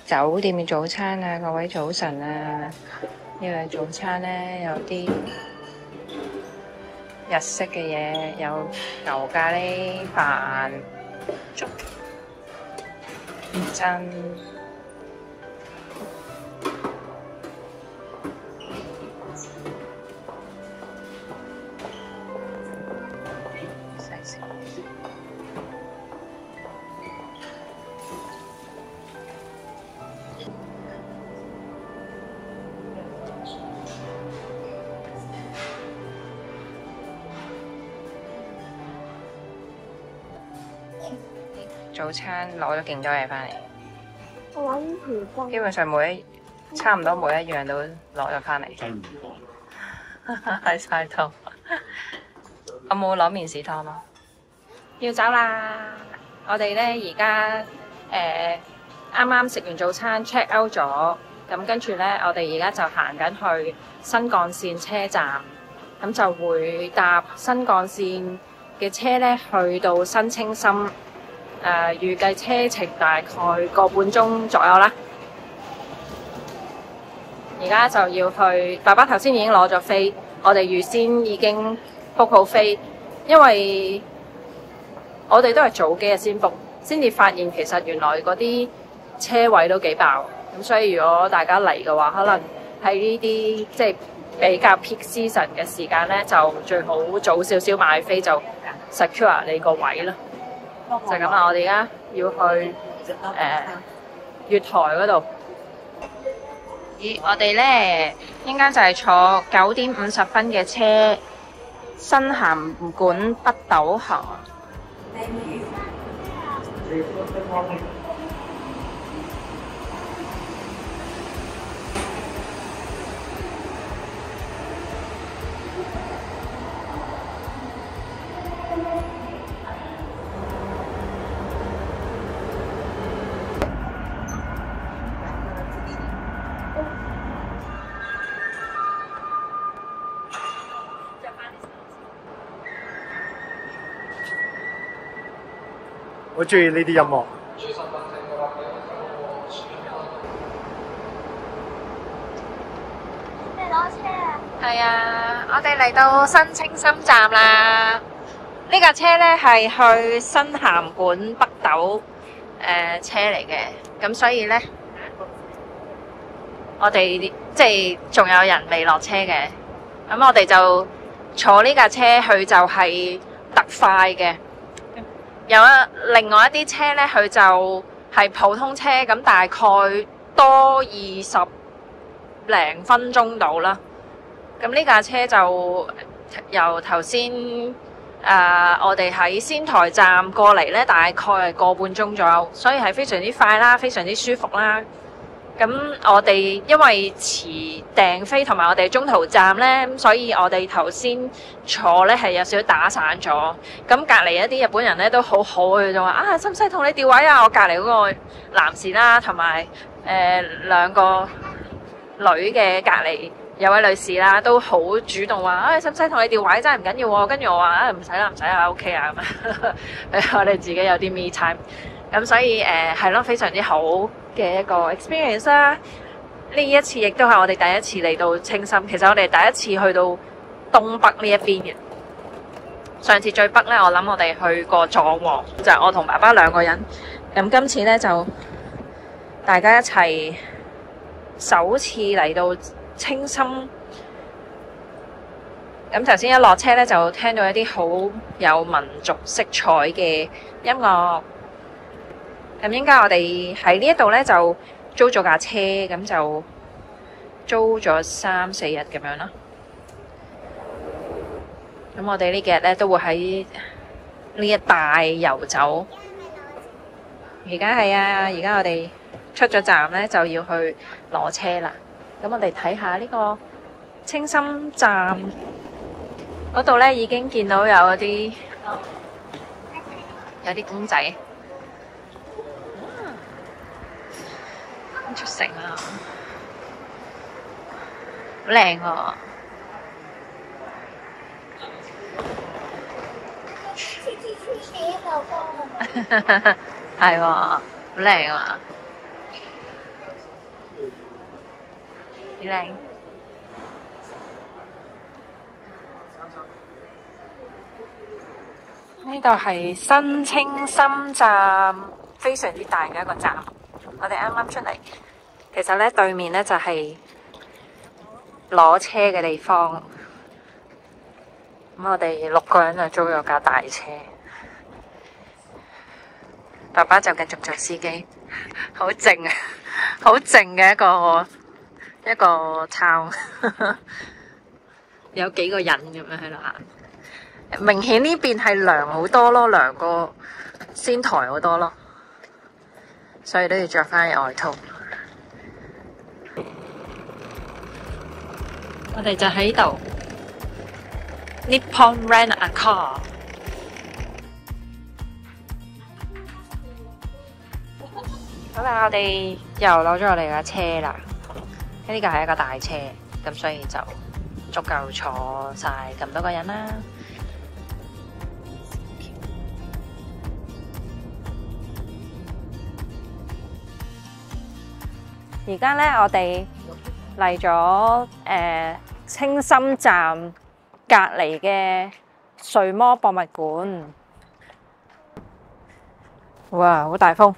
酒店嘅早餐啊，各位早晨啊！呢個早餐咧有啲日式嘅嘢，有牛咖喱飯、粥、真。早餐攞咗勁多嘢翻嚟，我揾條筋。基本上差唔多每一樣都攞咗翻嚟。喺晒度，我冇攞麵豉湯咯。要走啦！我哋咧而家啱啱食完早餐 check out 咗，咁跟住咧我哋而家就行緊去新幹線車站，咁就會搭新幹線嘅車咧去到新青森。預計車程大概個半鐘左右啦。而家就要去，爸爸頭先已經攞咗飛，我哋預先已經 book 好飛，因為我哋都係早幾日先 book，先至發現其實原來嗰啲車位都幾爆，咁所以如果大家嚟嘅話，可能喺呢啲即係比較 peak season 嘅時間咧，就最好早少少買飛就 secure 你個位啦。就咁啦，我哋而家要去月台嗰度。咦，我哋咧應該就係坐9點50嘅車，新鹹館北斗行。我中意呢啲音樂。你攞車啊？係啊，我哋嚟到新青森站啦。呢架車咧係去新鹹館北斗車嚟嘅，咁所以咧我哋即係仲有人未落車嘅，咁我哋就坐呢架車去就係特快嘅。有另外一啲車咧，佢就係普通車，咁大概多20零分鐘到啦。咁呢架車就由頭先我哋喺仙台站過嚟咧，大概係個半鐘左右，所以係非常之快啦，非常之舒服啦。咁我哋因為遲訂飛同埋我哋中途站咧，所以我哋頭先坐咧係有少少打散咗。咁隔離一啲日本人咧都好好，佢就話啊，使唔使同你調位啊？我隔離嗰個男士啦，同埋兩個女嘅隔離有位女士啦，都好主動話啊，使唔使同你調位？真係唔緊要喎。跟住我話啊，唔使啦，唔使啦，OK 啊咁。我哋自己有啲 me time。咁所以係咯，非常之好嘅一個 experience 啦。呢一次亦都係我哋第一次嚟到青森，其實我哋第一次去到東北呢一邊嘅。上次最北咧，我諗我哋去過藏王，就係我同爸爸兩個人。咁今次咧就大家一齊首次嚟到青森。咁頭先一落車咧，就聽到一啲好有民族色彩嘅音樂。咁應該我哋喺呢一度咧就租咗架車，咁就租咗3、4日咁樣啦。咁我哋呢幾日咧都會喺呢一帶遊走。而家係啊，而家我哋出咗站咧就要去攞車啦。咁我哋睇下呢個青森站嗰度咧，已經見到有啲公仔。出城啊，好靚喎！係喎，好靚啊！幾靚。呢度係新青森站，非常之大嘅一個站。我哋啱啱出嚟，其實咧對面咧就係攞車嘅地方。咁我哋6個人就租咗架大車，爸爸就繼續做司機，好靜啊，好靜嘅一個town，有幾個人咁樣喺度行。明顯呢邊係涼好多咯，涼過仙台好多咯，所以都要着翻外套。我哋就喺度 Nippon Rent a Car。好啦，我哋又攞咗我哋架車啦。呢個係一個大車，咁所以就足夠坐晒咁多個人啦。而家咧，我哋嚟咗青森站隔離嘅睡魔博物館。哇，好大風！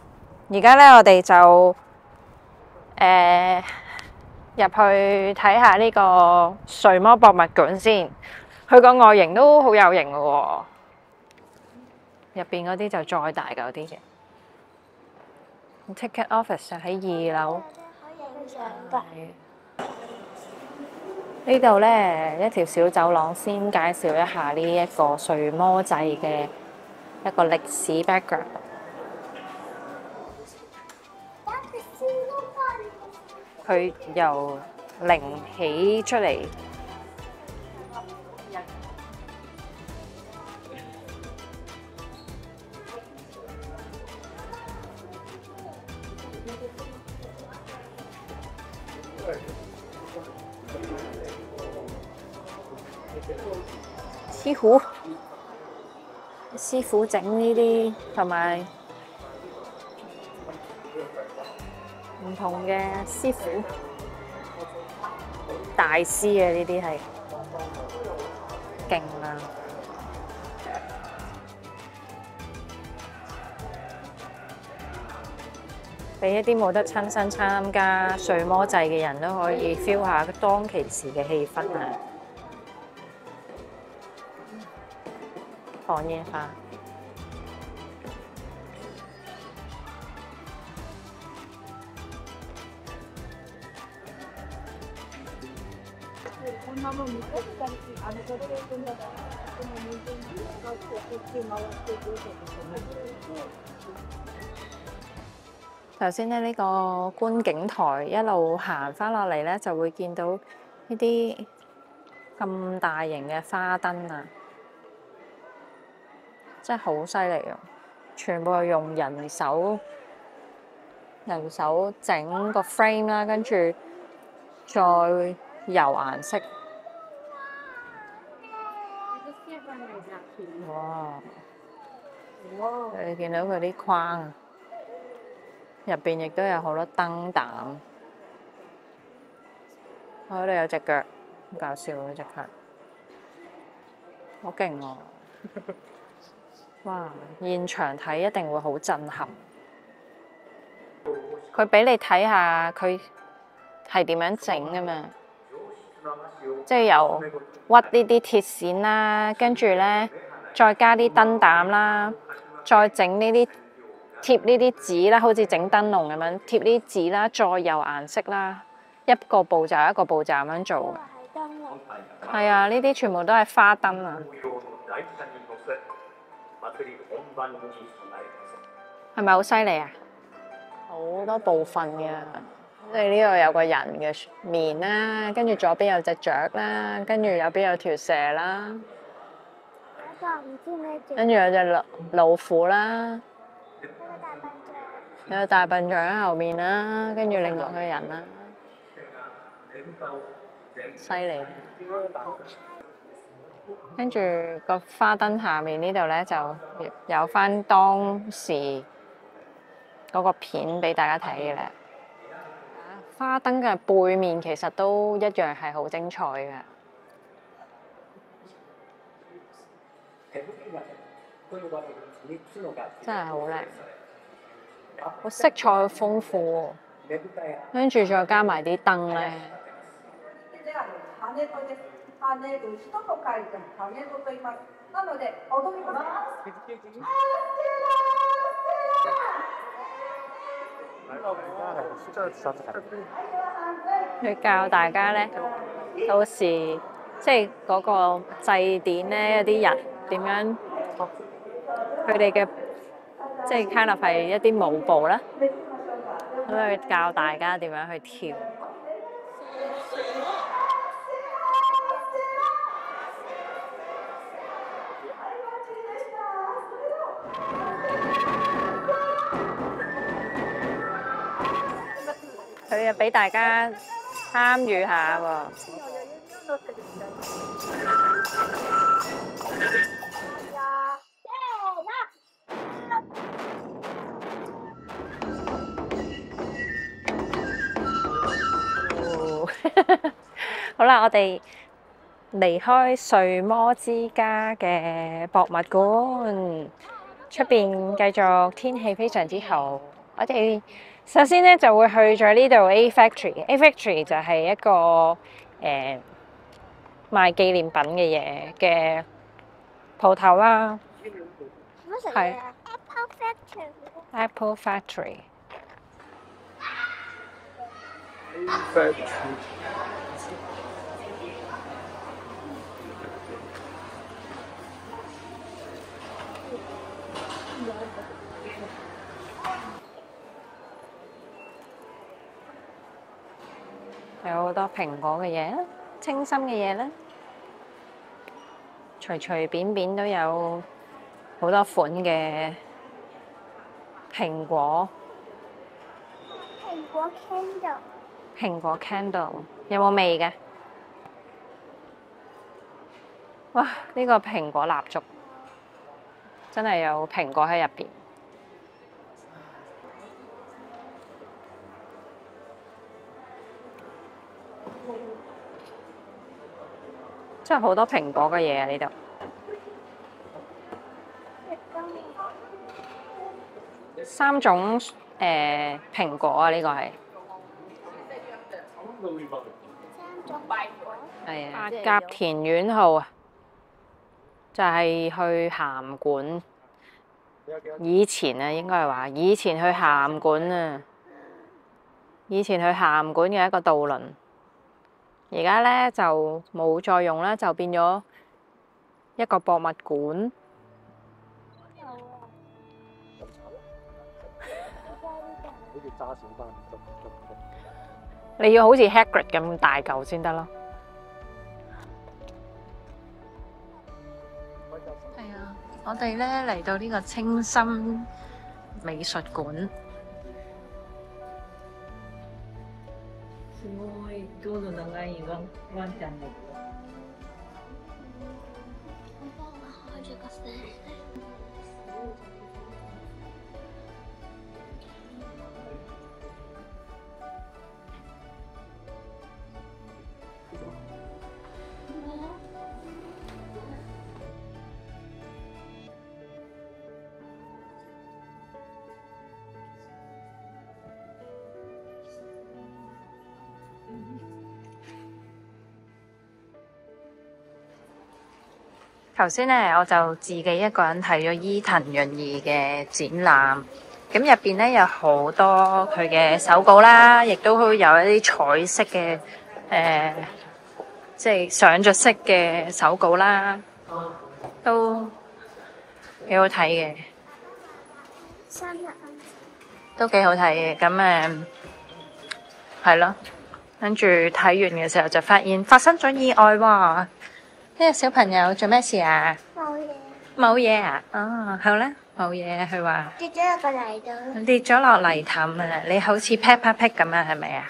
而家咧，我哋就入去睇下呢個睡魔博物館先。佢個外形都好有型嘅喎，入邊嗰啲就再大嚿啲嘅。Ticket office 就喺2樓。呢度呢，一條小走廊，先介紹一下呢一個睡魔祭嘅一個歷史 background。佢由零起出嚟，師傅整呢啲，同埋唔同嘅師傅大師啊！呢啲係勁啊！俾一啲冇得親身參加睡魔祭嘅人都可以 feel 下當其時嘅氣氛啊！放煙花。頭先咧，呢個觀景台一路行翻落嚟咧，就會見到呢啲咁大型嘅花燈啊！真係好犀利啊！全部係用人手整個 frame 啦，跟住再油顏色。哇！你見到佢啲框，入邊亦都有好多燈膽。我嗰度有隻腳，好搞笑嗰隻腳，好勁喎！哇！現場睇一定會好震撼。佢俾你睇下佢係點樣整㗎嘛，即係由屈呢啲鐵線啦，跟住咧再加啲燈膽啦，再整呢啲貼呢啲紙啦，好似整燈籠咁樣貼呢啲紙啦，再油顏色啦，一個步驟一個步驟咁樣做。係啊，呢啲全部都係花燈啊！係咪好犀利啊？好多部分嘅，即係呢度有個人嘅面啦，跟住左邊有隻雀啦，跟住右邊有條蛇啦，跟住有隻老虎啦，有大笨象喺後面啦，跟住另外個人啦，犀利！跟住個花燈下面呢度咧，就有翻當時嗰個片俾大家睇嘅咧。花燈嘅背面其實都一樣係好精彩嘅，真係好靚，個色彩好豐富喎，跟住再加埋啲燈咧。佢教大家咧，到時即係嗰個祭典咧，有啲人點樣，佢哋嘅即係 kind of 係一啲舞步啦，咁佢教大家點樣去跳。佢又俾大家參與下喎。好啦，我哋離開睡魔之家嘅博物館，出邊繼續天氣非常之好。我哋首先咧就會去咗呢度 A Factory。A Factory 就係一個賣紀念品嘅嘢嘅鋪頭啦。係 Apple Factory。有好多蘋果嘅嘢啦，清新嘅嘢啦，隨隨便便都有好多款嘅蘋果。蘋果 candle 有冇味嘅？哇！呢個蘋果蠟燭真係有蘋果喺入邊。真係好多蘋果嘅嘢啊！呢度3種蘋果啊！呢個係八甲田苑號啊，就係去函館。以前啊，應該係話以前去函館啊，以前去函館嘅一個渡輪。而家咧就冇再用啦，就變咗一個博物館。你要好似 Hagrid 咁大嚿先得咯。係啊，我哋咧嚟到呢個清心美術館。頭先咧，我就自己一個人睇咗伊藤潤二嘅展覽，咁入邊咧有好多佢嘅手稿啦，亦都有一啲彩色嘅即係上着色嘅手稿啦，都幾好睇嘅，都幾好睇嘅。咁係咯，跟住睇完嘅時候就發現發生咗意外喎。呢個小朋友做咩事啊？冇嘢啊？哦，好啦，冇嘢。佢話跌咗落個泥度。跌咗落泥凼啊！你好似 Peppa Pig 咁啊？係咪啊？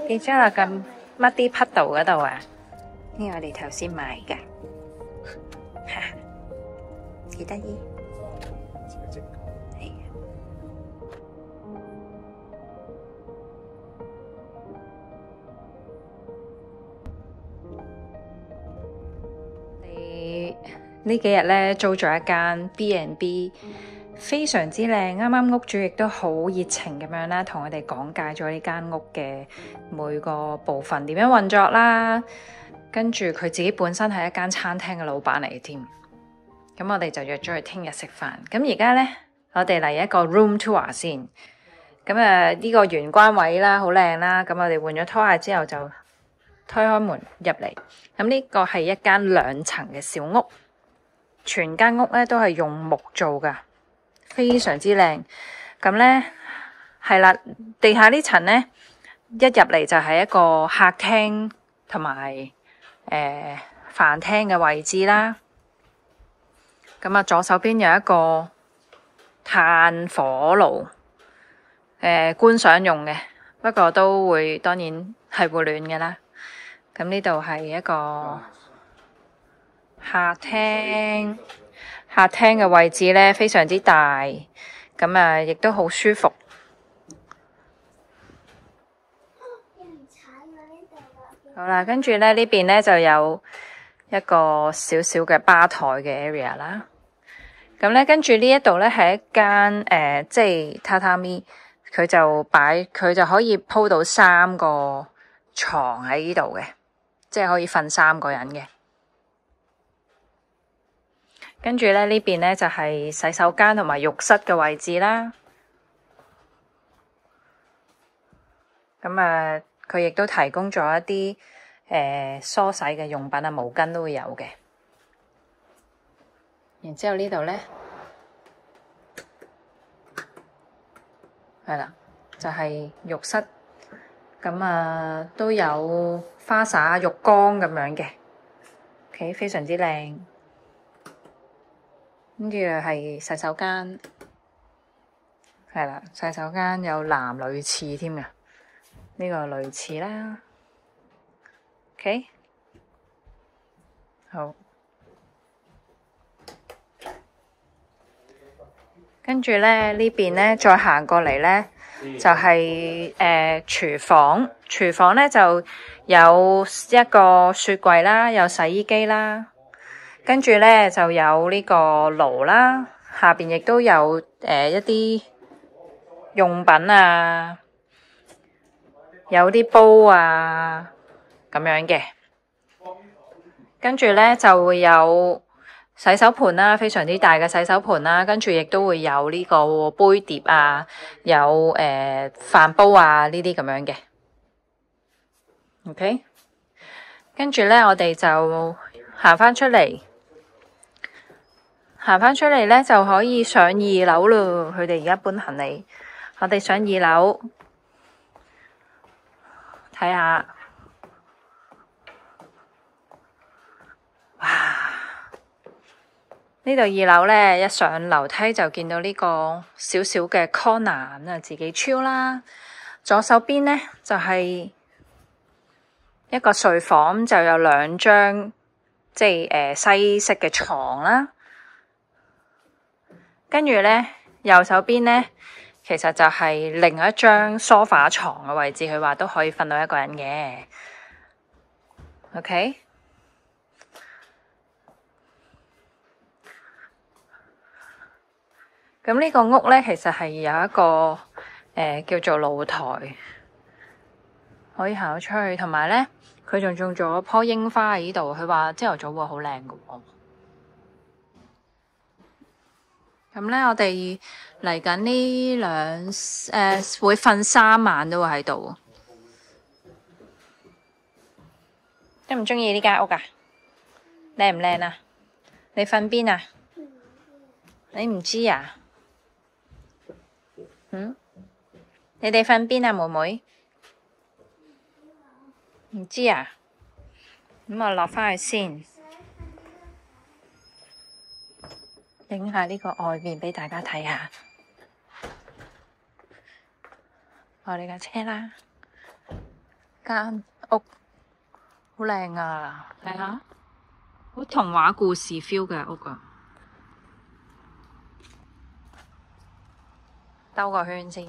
跌咗落咁Muddy Puddle嗰度啊？呢個我哋頭先買㗎，幾得意。係啊。呢幾日咧租咗一間 B&B， 非常之靚。啱啱屋主亦都好熱情咁樣啦，同我哋講解咗呢間屋嘅每個部分點樣運作啦。跟住佢自己本身係一間餐廳嘅老闆嚟添。咁我哋就約咗佢聽日食飯。咁而家咧，我哋嚟一個 room tour 先。咁呢個玄關位啦，好靚啦。咁我哋換咗拖鞋之後就推開門入嚟。咁呢個係一間2層嘅小屋。全間屋咧都係用木做噶，非常之靚。咁咧係啦，地下呢層咧一入嚟就係一個客廳同埋飯廳嘅位置啦。咁啊，左手邊有一個炭火爐，觀賞用嘅，不過都會當然係會暖嘅啦。咁呢度係一個客廳嘅位置咧，非常之大，咁啊，亦都好舒服。好啦，跟住咧呢邊咧就有一個小小嘅吧台嘅 area 啦。咁咧跟住呢一度咧係一間即係榻榻米，佢就可以鋪到3個床喺呢度嘅，即係可以瞓3個人嘅。跟住咧呢邊咧就係洗手間同埋浴室嘅位置啦。咁啊，佢亦都提供咗一啲梳洗嘅用品啊，毛巾都會有嘅。然之後呢度咧係啦，就係浴室。咁啊都有花灑、浴缸咁樣嘅，OK， 非常之靚。跟住係洗手間，係啦，洗手間有男女廁添嘅，呢個女廁啦。OK， 好。跟住咧呢邊咧再行過嚟咧就係廚房。廚房咧就有一個雪櫃啦，有洗衣機啦。跟住咧就有呢個爐啦，下邊亦都有一啲用品啊，有啲煲啊咁樣嘅。跟住咧就會有洗手盆啦，非常之大嘅洗手盆啦。跟住亦都會有呢個杯碟啊，有飯煲啊呢啲咁樣嘅。OK， 跟住咧我哋就行翻出嚟。行返出嚟咧，就可以上2樓咯。佢哋而家搬行李，我哋上2樓睇下。哇！呢度2樓咧，一上樓梯就見到呢個小小嘅 corner， 咁啊自己 chill 啦。左手邊咧就係一個睡房，就有2張即係西式嘅床啦。跟住咧，右手邊咧，其實就係另一張梳化床嘅位置。佢話都可以瞓到1個人嘅。OK， 咁呢個屋咧，其實係有一個叫做露台，可以行到出去。同埋咧，佢仲種咗棵櫻花喺呢度。佢話朝頭早會好靚㗎喎。咁咧，我哋嚟緊呢會瞓3晚都會喺度。鍾唔鍾意呢間屋啊？靚唔靚啊？你瞓邊啊？你唔知啊？你哋瞓邊啊，妹妹？唔知啊？咁我落返去先。影下呢個外面俾大家睇下，我哋架車啦，間屋好靚啊！睇下，好童話故事 feel 嘅屋啊！兜個圈先，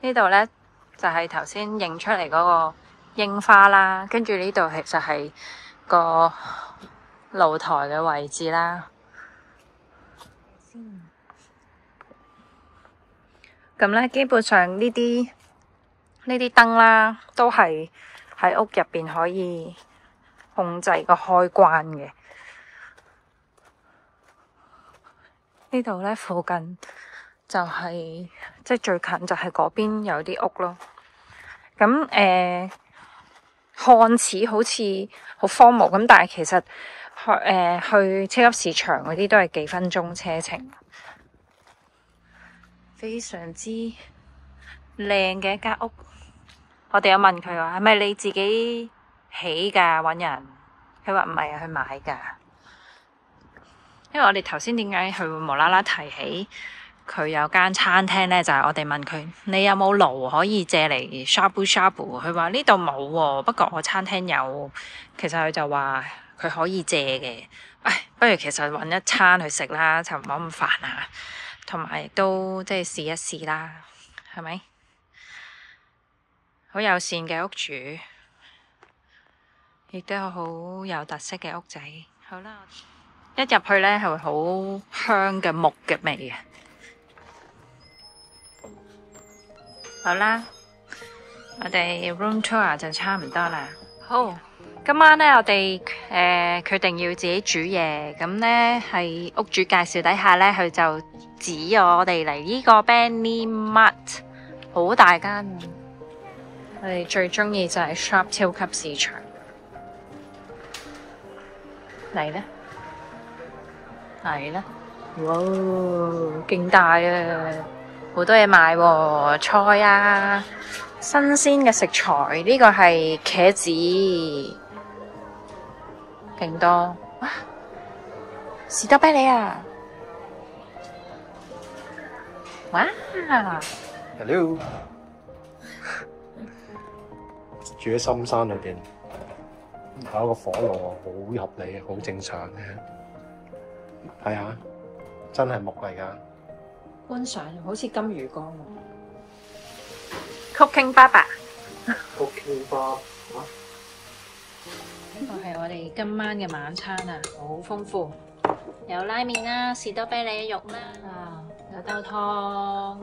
呢度咧就係頭先影出嚟嗰個櫻花啦，跟住呢度其實係個露台嘅位置啦。咁咧，基本上呢啲燈啦，都係喺屋入邊可以控制個開關嘅。呢度咧附近就係即係最近就係嗰邊有啲屋咯。咁看似好似好荒蕪咁，但係其實去超級市場嗰啲都係幾分鐘車程。非常之靚嘅一間屋。我哋有問佢話係咪你自己起㗎？搵人？佢話唔係啊，去買㗎。因為我哋頭先點解佢會無啦啦提起佢有間餐廳呢？就係我哋問佢你有冇爐可以借嚟 shabu shabu？ 佢話呢度冇喎，不過我餐廳有。其實佢就話佢可以借嘅。不如其實搵一餐去食啦，就唔好咁煩啊。同埋亦都即係試一試啦，係咪？好友善嘅屋主，亦都有好有特色嘅屋仔。好啦，一入去呢係會好香嘅木嘅味嘅。好啦，我哋 room tour 就差唔多啦。好，今晚呢，我哋決定要自己煮嘢。咁呢，喺屋主介紹底下呢，佢就指我哋嚟呢個 Benny Mart， 好大間。我哋最中意就係 Shop 超級市場。嚟啦，嚟啦！哇，勁大啊！好多嘢買喎，菜啊，新鮮嘅食材。呢個係茄子，勁多。哇！士多啤梨啊！哇 ！Hello， 住喺深山裏邊，有一個火爐，好合理，好正常嘅。睇下，真係木嚟噶。觀賞好似金魚缸喎。Cooking Baba。Cooking Baba。呢個係我哋今晚嘅晚餐啊，好豐富，有拉麵啦，士多啤梨肉啦，有兜湯。